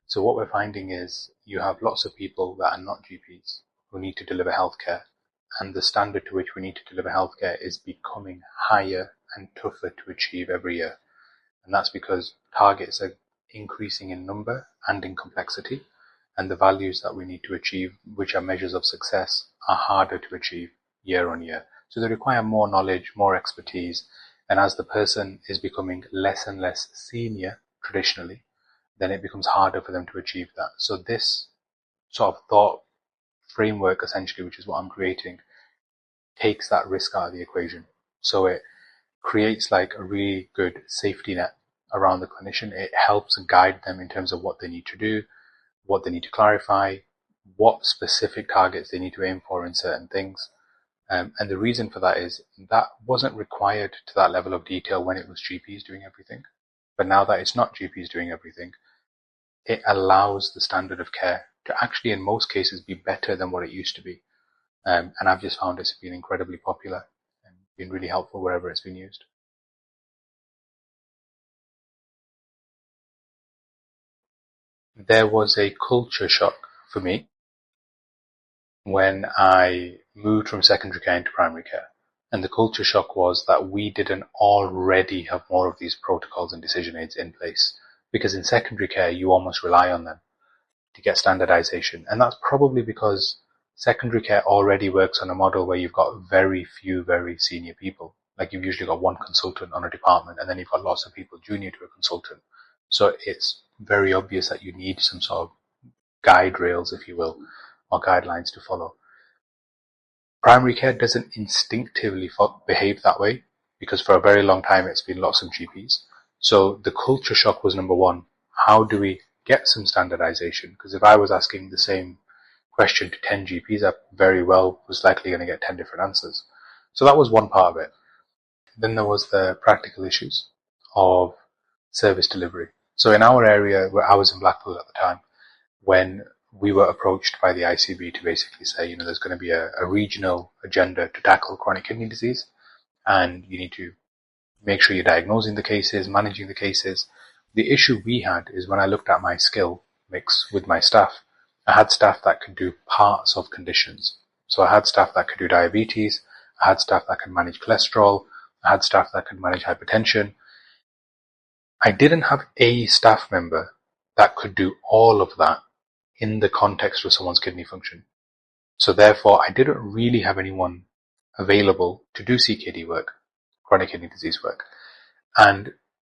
So what we're finding is you have lots of people that are not GPs who need to deliver healthcare, and the standard to which we need to deliver healthcare is becoming higher and tougher to achieve every year. And that's because targets are increasing in number and in complexity, and the values that we need to achieve, which are measures of success, are harder to achieve year on year. So they require more knowledge, more expertise, and as the person is becoming less and less senior traditionally, then it becomes harder for them to achieve that. So this sort of thought framework, essentially, which is what I'm creating, takes that risk out of the equation. So it creates like a really good safety net around the clinician. It helps guide them in terms of what they need to do, what they need to clarify, what specific targets they need to aim for in certain things. And the reason for that is that wasn't required to that level of detail when it was GPs doing everything. But now that it's not GPs doing everything, it allows the standard of care to actually, in most cases, be better than what it used to be. And I've just found it's been incredibly popular and been really helpful wherever it's been used. There was a culture shock for me when I moved from secondary care into primary care. And the culture shock was that we didn't already have more of these protocols and decision aids in place. Because in secondary care, you almost rely on them to get standardization. And that's probably because secondary care already works on a model where you've got very few, very senior people. Like you've usually got one consultant on a department, and then you've got lots of people junior to a consultant. So it's very obvious that you need some sort of guide rails, if you will, or guidelines to follow. Primary care doesn't instinctively behave that way, because for a very long time it's been lots of GPs. So the culture shock was number one. How do we get some standardization? Because if I was asking the same question to 10 GPs, I very well was likely going to get 10 different answers. So that was one part of it. Then there was the practical issues of service delivery. So in our area, where I was in Blackpool at the time, when we were approached by the ICB to basically say, there's going to be a regional agenda to tackle chronic kidney disease, and you need to make sure you're diagnosing the cases, managing the cases. The issue we had is when I looked at my skill mix with my staff, I had staff that could do parts of conditions. So I had staff that could do diabetes, I had staff that could manage cholesterol, I had staff that could manage hypertension. I didn't have a staff member that could do all of that in the context of someone's kidney function. So therefore, I didn't really have anyone available to do CKD work, chronic kidney disease work. And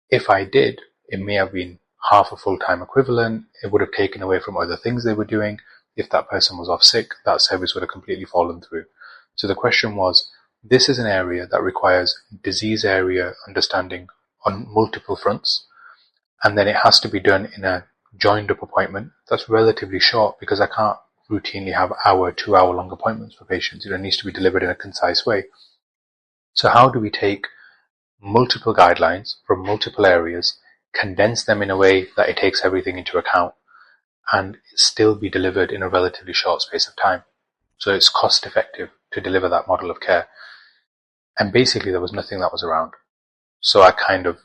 if I did, it may have been half a full-time equivalent. It would have taken away from other things they were doing. If that person was off sick, that service would have completely fallen through. So the question was, this is an area that requires disease area understanding on multiple fronts. And then it has to be done in a joined up appointment. That's relatively short because I can't routinely have 2-hour long appointments for patients. It needs to be delivered in a concise way. So how do we take multiple guidelines from multiple areas, condense them in a way that it takes everything into account, and still be delivered in a relatively short space of time? So it's cost effective to deliver that model of care. And basically there was nothing that was around. So I kind of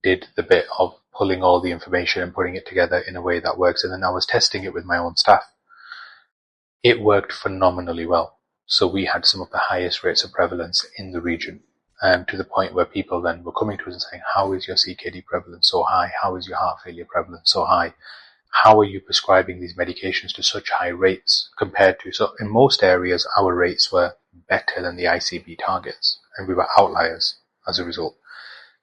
did the bit of pulling all the information and putting it together in a way that works. And then I was testing it with my own staff. It worked phenomenally well. So we had some of the highest rates of prevalence in the region, to the point where people then were coming to us and saying, how is your CKD prevalence so high? How is your heart failure prevalence so high? How are you prescribing these medications to such high rates compared to, so in most areas, our rates were better than the ICB targets, and we were outliers as a result.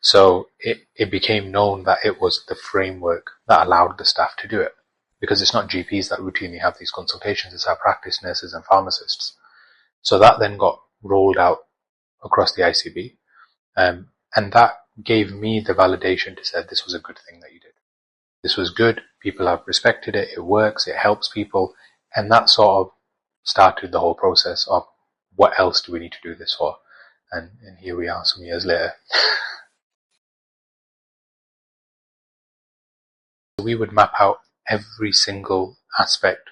So it became known that it was the framework that allowed the staff to do it, because it's not GPs that routinely have these consultations, it's our practice nurses and pharmacists. So that then got rolled out across the ICB, and that gave me the validation to say this was a good thing that you did. This was good, people have respected it, it works, it helps people, and that sort of started the whole process of what else do we need to do this for? And here we are some years later. We would map out every single aspect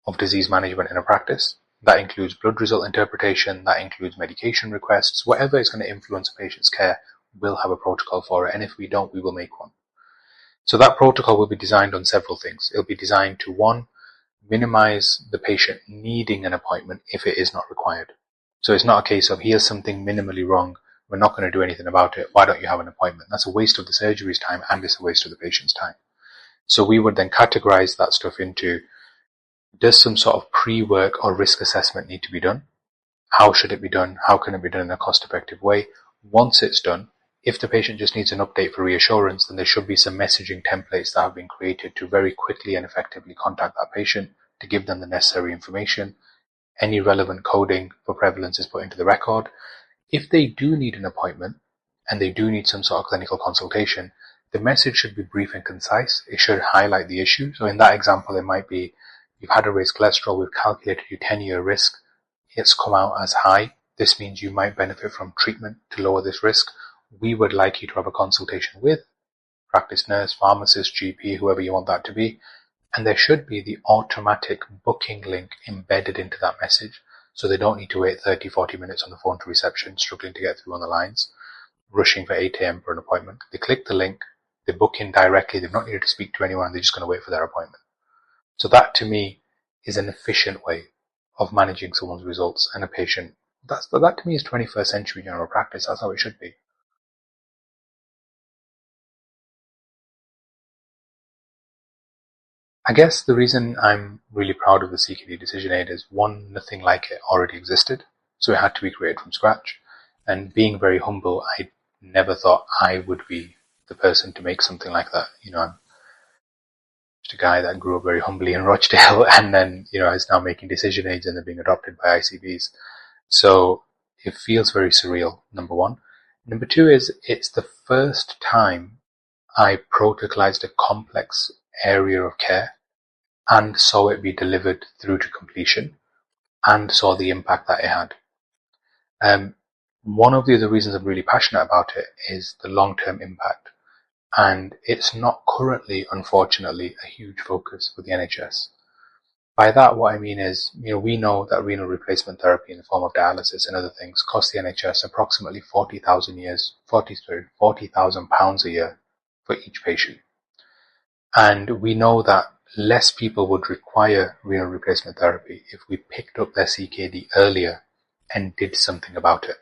of disease management in a practice. That includes blood result interpretation, that includes medication requests, whatever is going to influence a patient's care, we'll have a protocol for it, and if we don't, we will make one. So that protocol will be designed on several things. It'll be designed to, one, minimize the patient needing an appointment if it is not required. So it's not a case of, here's something minimally wrong, we're not going to do anything about it, why don't you have an appointment? That's a waste of the surgery's time and it's a waste of the patient's time. So we would then categorize that stuff into, does some sort of pre-work or risk assessment need to be done? How should it be done? How can it be done in a cost-effective way? Once it's done, if the patient just needs an update for reassurance, then there should be some messaging templates that have been created to very quickly and effectively contact that patient to give them the necessary information. Any relevant coding for prevalence is put into the record. If they do need an appointment and they do need some sort of clinical consultation, the message should be brief and concise. It should highlight the issue. So in that example, it might be, you've had a raised cholesterol, we've calculated your 10-year risk. It's come out as high. This means you might benefit from treatment to lower this risk. We would like you to have a consultation with practice nurse, pharmacist, GP, whoever you want that to be. And there should be the automatic booking link embedded into that message. So they don't need to wait 30, 40 minutes on the phone to reception, struggling to get through on the lines, rushing for 8 a.m. for an appointment. They click the link, they book in directly, they've not needed to speak to anyone, they're just going to wait for their appointment. So that to me is an efficient way of managing someone's results and a patient. That to me is 21st century general practice. That's how it should be. I guess the reason I'm really proud of the CKD decision aid is, one, nothing like it already existed, so it had to be created from scratch. And being very humble, I never thought I would be the person to make something like that. I'm just a guy that grew up very humbly in Rochdale and then, is now making decision aids and they're being adopted by ICBs. So it feels very surreal, number one. Number two is, it's the first time I protocolized a complex area of care and saw it be delivered through to completion and saw the impact that it had. One of the other reasons I'm really passionate about it is the long-term impact. And it's not currently, unfortunately, a huge focus for the NHS. By that, what I mean is, we know that renal replacement therapy in the form of dialysis and other things costs the NHS approximately £40,000 a year for each patient. And we know that less people would require renal replacement therapy if we picked up their CKD earlier and did something about it.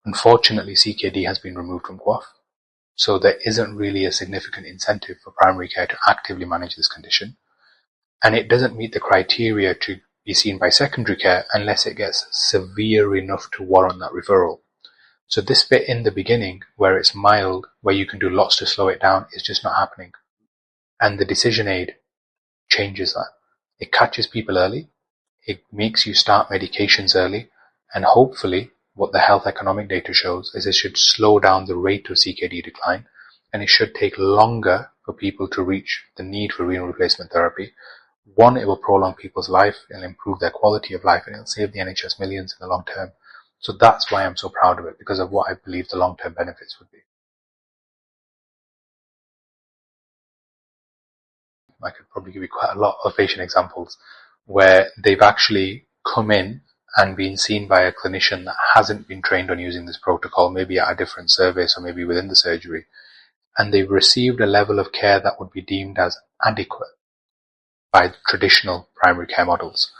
Unfortunately, CKD has been removed from QOF, so there isn't really a significant incentive for primary care to actively manage this condition. And it doesn't meet the criteria to be seen by secondary care unless it gets severe enough to warrant that referral. So this bit in the beginning, where it's mild, where you can do lots to slow it down, is just not happening. And the decision aid changes that. It catches people early, it makes you start medications early, and hopefully what the health economic data shows is it should slow down the rate of CKD decline, and it should take longer for people to reach the need for renal replacement therapy. One, it will prolong people's life, it'll improve their quality of life, and it'll save the NHS millions in the long term. So that's why I'm so proud of it, because of what I believe the long-term benefits would be. I could probably give you quite a lot of patient examples where they've actually come in and been seen by a clinician that hasn't been trained on using this protocol, maybe at a different service or maybe within the surgery, and they've received a level of care that would be deemed as adequate by traditional primary care models.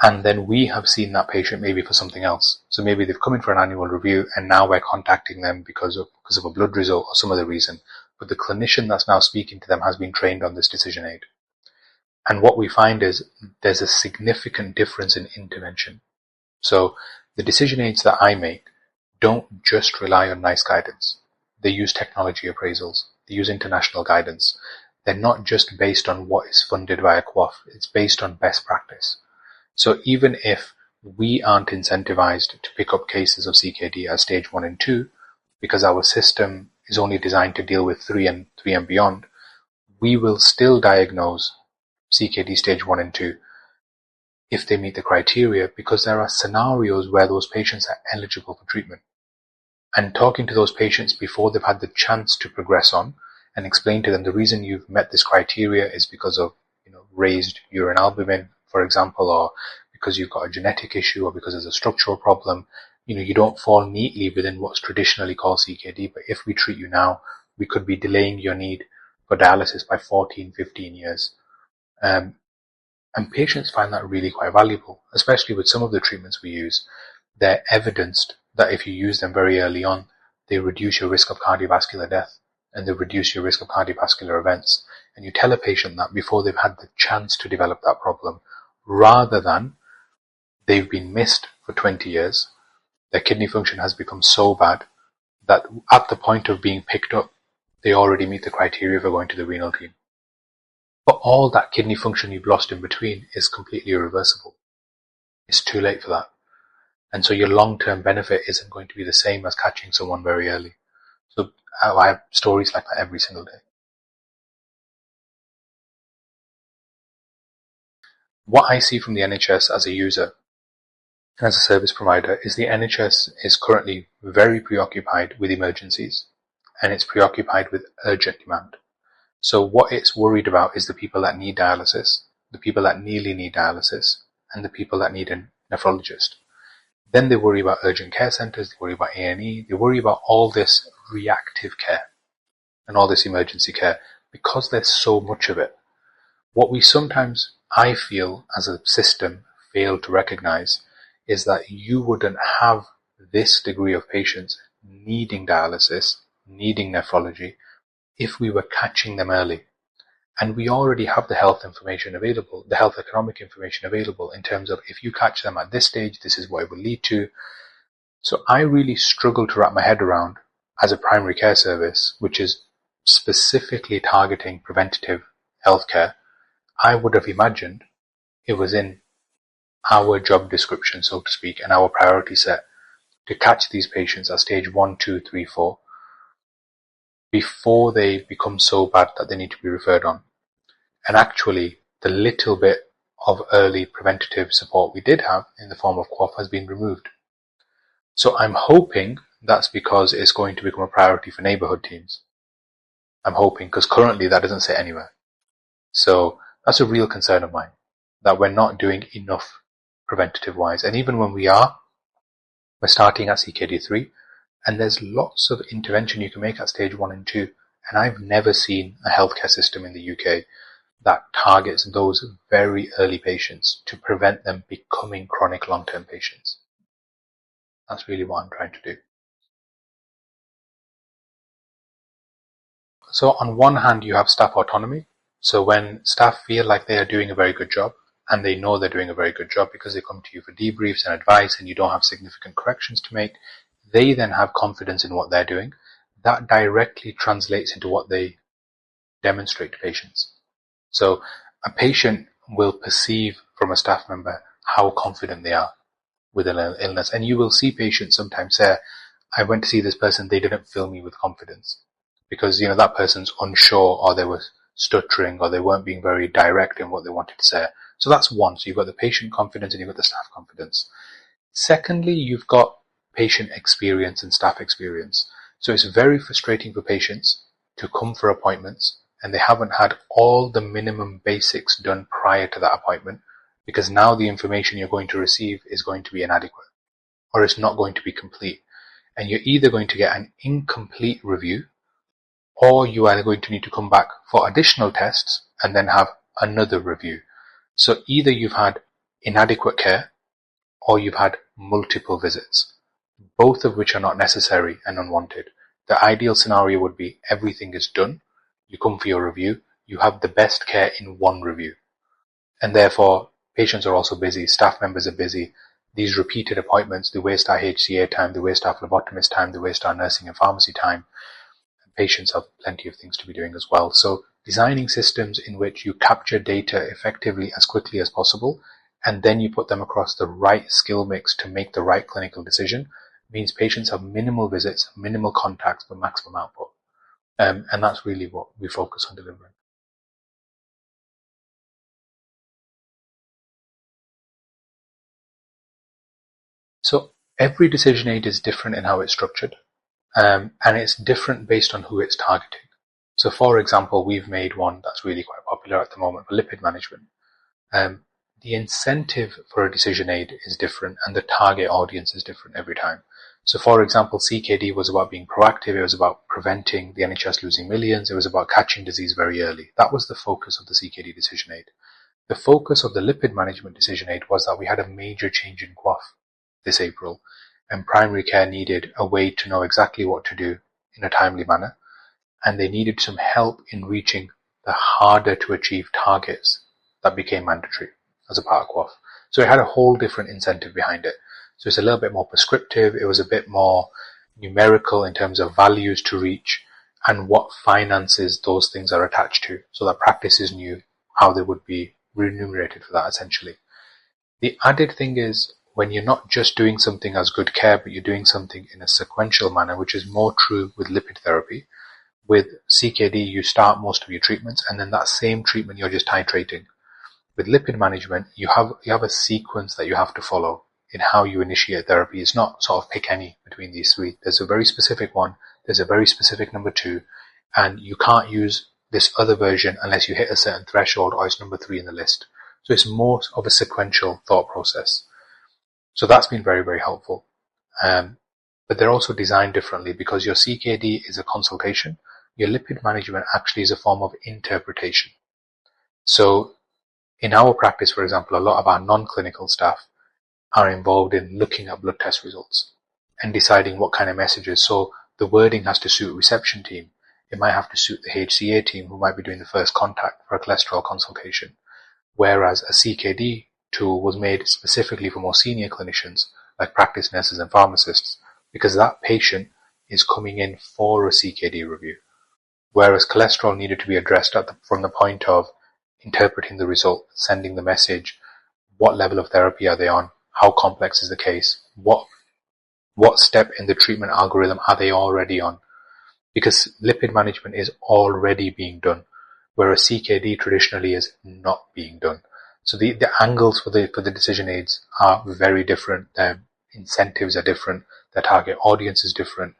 And then we have seen that patient maybe for something else. So maybe they've come in for an annual review and now we're contacting them because of a blood result or some other reason. But the clinician that's now speaking to them has been trained on this decision aid. And what we find is there's a significant difference in intervention. So the decision aids that I make don't just rely on nice guidance. They use technology appraisals. They use international guidance. They're not just based on what is funded via QOF. It's based on best practice. So even if we aren't incentivized to pick up cases of CKD as stage 1 and 2, because our system is only designed to deal with 3 and beyond, we will still diagnose CKD stage 1 and 2 if they meet the criteria, because there are scenarios where those patients are eligible for treatment. And talking to those patients before they've had the chance to progress on and explain to them the reason you've met this criteria is because of raised urine albumin, for example, or because you've got a genetic issue or because there's a structural problem. You don't fall neatly within what's traditionally called CKD, but if we treat you now, we could be delaying your need for dialysis by 14, 15 years. And patients find that really quite valuable, especially with some of the treatments we use. They're evidenced that if you use them very early on, they reduce your risk of cardiovascular death and they reduce your risk of cardiovascular events. And you tell a patient that before they've had the chance to develop that problem, rather than they've been missed for 20 years, their kidney function has become so bad that at the point of being picked up, they already meet the criteria for going to the renal team. But all that kidney function you've lost in between is completely irreversible. It's too late for that. And so your long-term benefit isn't going to be the same as catching someone very early. So I have stories like that every single day. What I see from the NHS as a user, as a service provider, is the NHS is currently very preoccupied with emergencies and it's preoccupied with urgent demand. So what it's worried about is the people that need dialysis, the people that nearly need dialysis, and the people that need a nephrologist. Then they worry about urgent care centres, they worry about A&E, they worry about all this reactive care and all this emergency care because there's so much of it. What we sometimes, I feel, as a system fail to recognise is that you wouldn't have this degree of patients needing dialysis, needing nephrology, if we were catching them early. And we already have the health information available, the health economic information available in terms of if you catch them at this stage, this is what it will lead to. So I really struggle to wrap my head around, as a primary care service, which is specifically targeting preventative healthcare, I would have imagined it was in our job description, so to speak, and our priority set to catch these patients at stage 1, 2, 3, 4 before they become so bad that they need to be referred on. And actually, the little bit of early preventative support we did have in the form of QOF has been removed. So I'm hoping that's because it's going to become a priority for neighbourhood teams. I'm hoping, because currently that doesn't sit anywhere. So that's a real concern of mine, that we're not doing enough preventative wise. And even when we are, we're starting at CKD3, and there's lots of intervention you can make at stage 1 and 2. And I've never seen a healthcare system in the UK that targets those very early patients to prevent them becoming chronic long-term patients. That's really what I'm trying to do. So on one hand, you have staff autonomy. So when staff feel like they are doing a very good job, and they know they're doing a very good job because they come to you for debriefs and advice and you don't have significant corrections to make, they then have confidence in what they're doing. That directly translates into what they demonstrate to patients. So a patient will perceive from a staff member how confident they are with an illness. And you will see patients sometimes say, I went to see this person, they didn't fill me with confidence. Because, that person's unsure, or they were stuttering, or they weren't being very direct in what they wanted to say. So that's one. So you've got the patient confidence and you've got the staff confidence. Secondly, you've got patient experience and staff experience. So it's very frustrating for patients to come for appointments and they haven't had all the minimum basics done prior to that appointment, because now the information you're going to receive is going to be inadequate, or it's not going to be complete. And you're either going to get an incomplete review, or you are going to need to come back for additional tests and then have another review. So either you've had inadequate care or you've had multiple visits, both of which are not necessary and unwanted. The ideal scenario would be everything is done, you come for your review, you have the best care in one review. And therefore, patients are also busy, staff members are busy. These repeated appointments, they waste our HCA time, they waste our phlebotomist time, they waste our nursing and pharmacy time. Patients have plenty of things to be doing as well. So designing systems in which you capture data effectively as quickly as possible, and then you put them across the right skill mix to make the right clinical decision, means patients have minimal visits, minimal contacts, but maximum output. And that's really what we focus on delivering. So every decision aid is different in how it's structured, and it's different based on who it's targeting. So for example, we've made one that's really quite popular at the moment for lipid management. The incentive for a decision aid is different and the target audience is different every time. So for example, CKD was about being proactive. It was about preventing the NHS losing millions. It was about catching disease very early. That was the focus of the CKD decision aid. The focus of the lipid management decision aid was that we had a major change in QAF this April, and primary care needed a way to know exactly what to do in a timely manner, and they needed some help in reaching the harder to achieve targets that became mandatory as a part of QAF. So it had a whole different incentive behind it. So it's a little bit more prescriptive. It was a bit more numerical in terms of values to reach and what finances those things are attached to, so that practices knew how they would be remunerated for that, essentially. The added thing is, when you're not just doing something as good care, but you're doing something in a sequential manner, which is more true with lipid therapy. With CKD, you start most of your treatments, and then that same treatment you're just titrating. With lipid management, you have a sequence that you have to follow in how you initiate therapy. It's not sort of pick any between these three. There's a very specific one, there's a very specific number two, and you can't use this other version unless you hit a certain threshold or it's number 3 in the list. So it's more of a sequential thought process. So that's been very, very helpful. But they're also designed differently because your CKD is a consultation. Your lipid management actually is a form of interpretation. So in our practice, for example, a lot of our non-clinical staff are involved in looking at blood test results and deciding what kind of messages. So the wording has to suit reception team. It might have to suit the HCA team who might be doing the first contact for a cholesterol consultation. Whereas a CKD tool was made specifically for more senior clinicians like practice nurses and pharmacists, because that patient is coming in for a CKD review. Whereas cholesterol needed to be addressed from the point of interpreting the result, sending the message, what level of therapy are they on, how complex is the case, what step in the treatment algorithm are they already on, because lipid management is already being done, whereas CKD traditionally is not being done. So the angles for the decision aids are very different. Their incentives are different. Their target audience is different.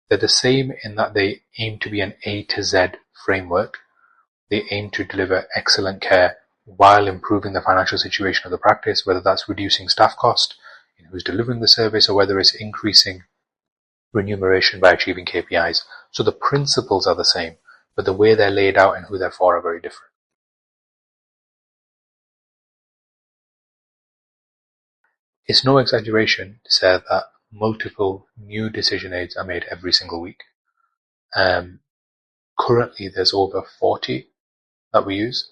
They're the same in that they aim to be an A to Z framework. They aim to deliver excellent care while improving the financial situation of the practice, whether that's reducing staff cost, who's delivering the service, or whether it's increasing remuneration by achieving KPIs. So the principles are the same, but the way they're laid out and who they're for are very different. It's no exaggeration to say that multiple new decision aids are made every single week. Currently, there's over 40 that we use.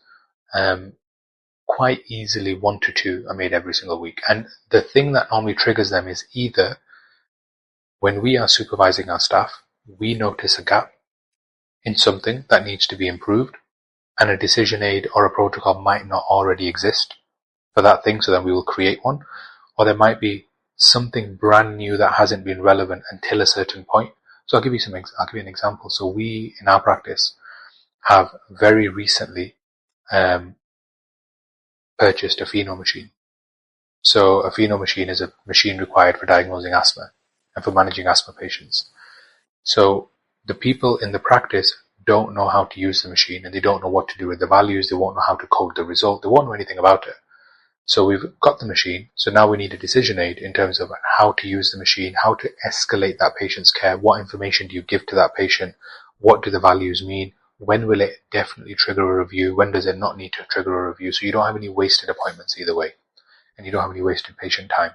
Quite easily 1 to 2 are made every single week. And the thing that normally triggers them is either when we are supervising our staff, we notice a gap in something that needs to be improved, and a decision aid or a protocol might not already exist for that thing, so then we will create one. Or there might be something brand new that hasn't been relevant until a certain point. So I'll give you an example. So we, in our practice, have very recently purchased a pheno machine. So a pheno machine is a machine required for diagnosing asthma and for managing asthma patients. So the people in the practice don't know how to use the machine, and they don't know what to do with the values. They won't know how to code the result. They won't know anything about it. So we've got the machine. So now we need a decision aid in terms of how to use the machine, how to escalate that patient's care. What information do you give to that patient? What do the values mean? When will it definitely trigger a review? When does it not need to trigger a review? So you don't have any wasted appointments either way, and you don't have any wasted patient time.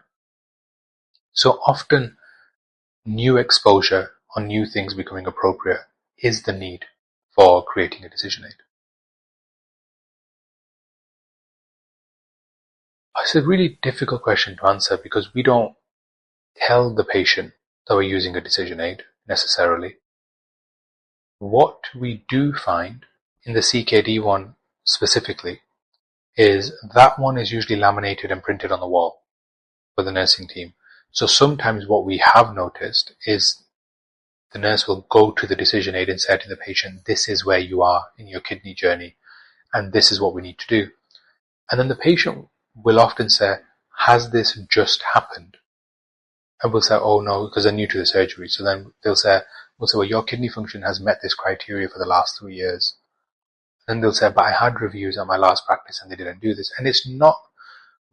So often new exposure on new things becoming appropriate is the need for creating a decision aid. It's a really difficult question to answer because we don't tell the patient that we're using a decision aid necessarily. What we do find in the CKD one specifically is that one is usually laminated and printed on the wall for the nursing team. So sometimes what we have noticed is the nurse will go to the decision aid and say to the patient, this is where you are in your kidney journey and this is what we need to do. And then the patient will often say, has this just happened? And we'll say, oh no, because they're new to the surgery. So then we'll say, well, your kidney function has met this criteria for the last 3 years. And then they'll say, but I had reviews at my last practice and they didn't do this. And it's not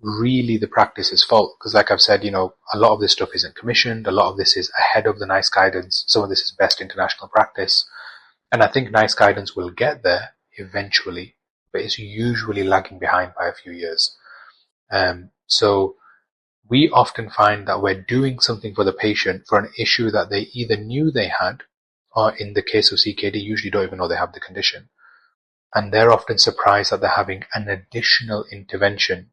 really the practice's fault. Because like I've said, a lot of this stuff isn't commissioned, a lot of this is ahead of the NICE guidance, some of this is best international practice. And I think NICE guidance will get there eventually, but it's usually lagging behind by a few years. So we often find that we're doing something for the patient for an issue that they either knew they had, or in the case of CKD, usually don't even know they have the condition. And they're often surprised that they're having an additional intervention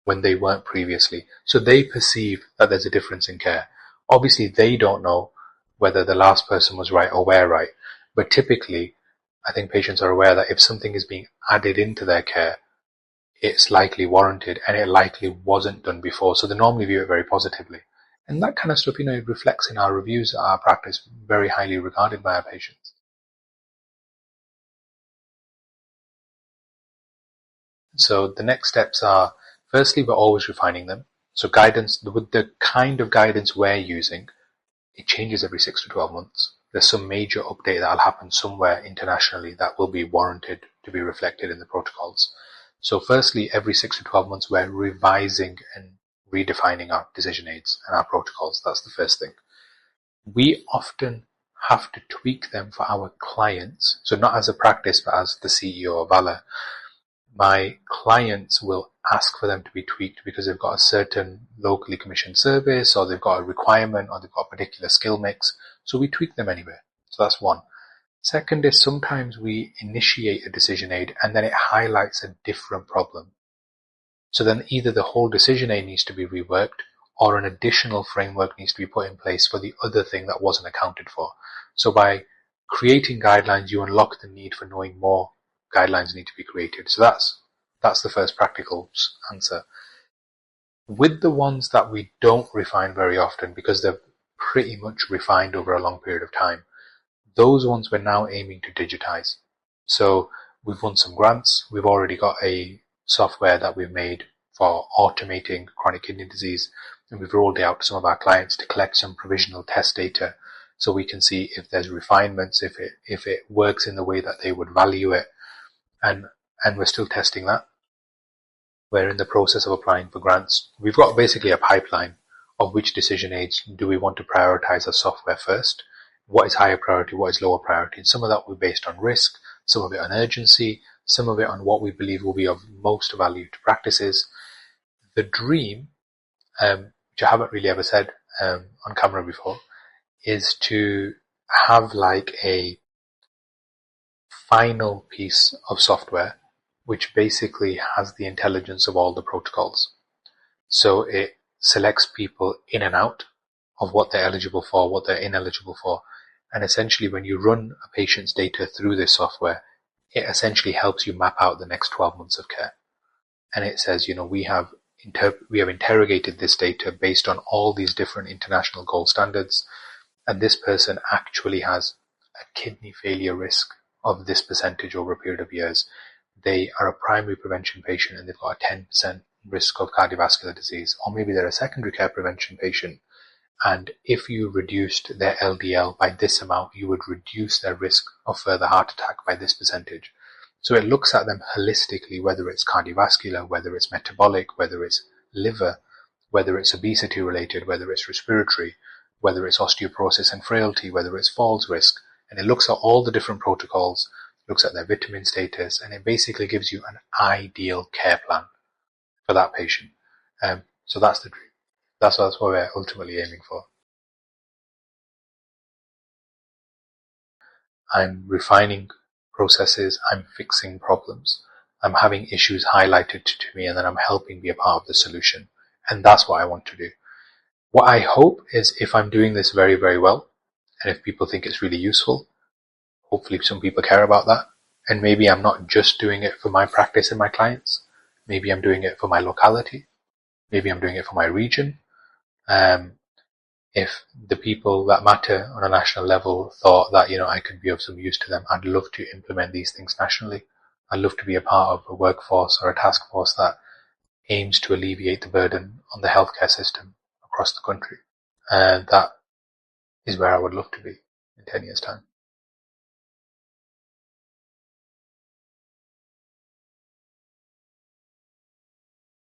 when they weren't previously. So they perceive that there's a difference in care. Obviously, they don't know whether the last person was right or we're right. But typically, I think patients are aware that if something is being added into their care, it's likely warranted and it likely wasn't done before. So they normally view it very positively. And that kind of stuff, it reflects in our reviews at our practice, very highly regarded by our patients. So the next steps are, firstly, we're always refining them. So guidance, with the kind of guidance we're using, it changes every 6 to 12 months. There's some major update that'll happen somewhere internationally that will be warranted to be reflected in the protocols. So firstly, every 6 to 12 months, we're revising and redefining our decision aids and our protocols. That's the first thing. We often have to tweak them for our clients. So not as a practice, but as the CEO of Vala, my clients will ask for them to be tweaked because they've got a certain locally commissioned service, or they've got a requirement, or they've got a particular skill mix. So we tweak them anyway. So that's one. Second is sometimes we initiate a decision aid and then it highlights a different problem. So then either the whole decision aid needs to be reworked, or an additional framework needs to be put in place for the other thing that wasn't accounted for. So by creating guidelines, you unlock the need for knowing more guidelines need to be created. So that's the first practical answer. With the ones that we don't refine very often, because they're pretty much refined over a long period of time, those ones we're now aiming to digitize. So we've won some grants. We've already got a software that we've made for automating chronic kidney disease, and we've rolled it out to some of our clients to collect some provisional test data so we can see if there's refinements, if it works in the way that they would value it. And we're still testing that. We're in the process of applying for grants. We've got basically a pipeline of which decision aids do we want to prioritize as software first, what is higher priority, what is lower priority. And some of that will be based on risk, some of it on urgency, some of it on what we believe will be of most value to practices. The dream, which I haven't really ever said on camera before, is to have like a final piece of software which basically has the intelligence of all the protocols. So it selects people in and out of what they're eligible for, what they're ineligible for. And essentially when you run a patient's data through this software, it essentially helps you map out the next 12 months of care. And it says, we have interrogated this data based on all these different international gold standards, and this person actually has a kidney failure risk of this percentage over a period of years. They are a primary prevention patient and they've got a 10% risk of cardiovascular disease, or maybe they're a secondary care prevention patient, and if you reduced their LDL by this amount, you would reduce their risk of further heart attack by this percentage. So it looks at them holistically, whether it's cardiovascular, whether it's metabolic, whether it's liver, whether it's obesity related, whether it's respiratory, whether it's osteoporosis and frailty, whether it's falls risk. And it looks at all the different protocols, looks at their vitamin status, and it basically gives you an ideal care plan for that patient. So that's the dream. That's what we're ultimately aiming for. I'm refining processes, I'm fixing problems, I'm having issues highlighted to me, and then I'm helping be a part of the solution. And that's what I want to do. What I hope is, if I'm doing this very, very well, and if people think it's really useful, hopefully some people care about that. And maybe I'm not just doing it for my practice and my clients. Maybe I'm doing it for my locality. Maybe I'm doing it for my region. If the people that matter on a national level thought that, I could be of some use to them, I'd love to implement these things nationally. I'd love to be a part of a workforce or a task force that aims to alleviate the burden on the healthcare system across the country. And that is where I would love to be in 10 years' time.